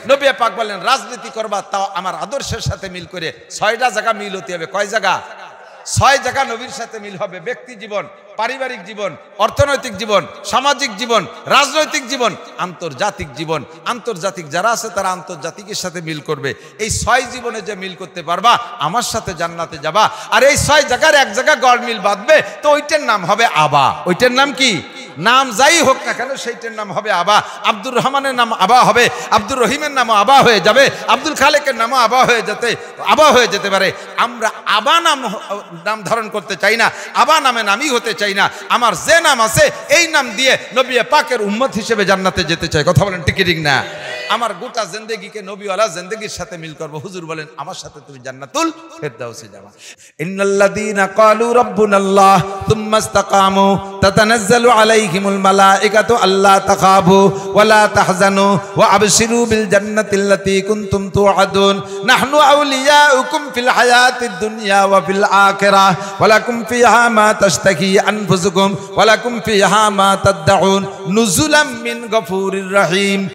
নবী পাক বলেন রাজনীতি করবা তাও আমার আদর্শের সাথে মিল করে। 6টা জায়গা মিল হতে হবে। কয় জায়গা? 6 জায়গা নবীর সাথে মিল হবে। ব্যক্তি জীবন, পারিবারিক জীবন, অর্থনৈতিক জীবন, সামাজিক জীবন, রাজনৈতিক জীবন, আন্তর্জাতিক জীবন। আন্তর্জাতিক যারা আছে তারা আন্তর্জাতিকের সাথে মিল করবে। এই 6 জীবনে যে মিল করতে পারবা আমার সাথে জান্নাতে যাবা। আর এই 6 জায়গার এক জায়গা গড় মিল বাঁধবে তো ওইটার নাম হবে আবা। ওইটার নাম কি? নাম যাই হোক না কেন সেইটার নাম হবে আবা। আব্দুর রহমানের নাম আবা হবে, আব্দুর রহিমের নামও আবা হয়ে যাবে, আব্দুল খালেকের নামও আবা হয়ে যেতে পারে। আমরা আবা নাম ধারণ করতে চাই না, আবা নামে নামই হতে চাই না। আমার যে নাম আছে এই নাম দিয়ে নবী পাকের উম্মত হিসেবে জান্নাতে যেতে চাই। কথা বলেন ঠিক ঠিক না? আমার গোটা জিন্দেগিকে নবীওয়ালা জিন্দেগির সাথে মিল করব। হুজুর বলেন আমার সাথে তুমি জান্নাতুল ফেরদাউসে যাবা। ইন্নাল্লাযীনা ক্বালু রাব্বুনাল্লাহ সুম্মা ইসতাকামু তাতানাজ্জালু আলাইহিমুল মালাইকাতু আল্লা তাখাফু ওয়া লা তাহজানু ওয়া আবশিরু বিল জান্নাতিল্লাতী কুনতুম তুআদুন নাহনু আউলিয়াউকুম ফিল হায়াতিদ দুনিয়া ওয়া ফিল আখিরাহ ওয়া লাকুম ফিহা মা তাশতাহি আনফুসুকুম ওয়া লাকুম ফিহা মা তাদউন নুজুলাম মিন গফুরির রহিম।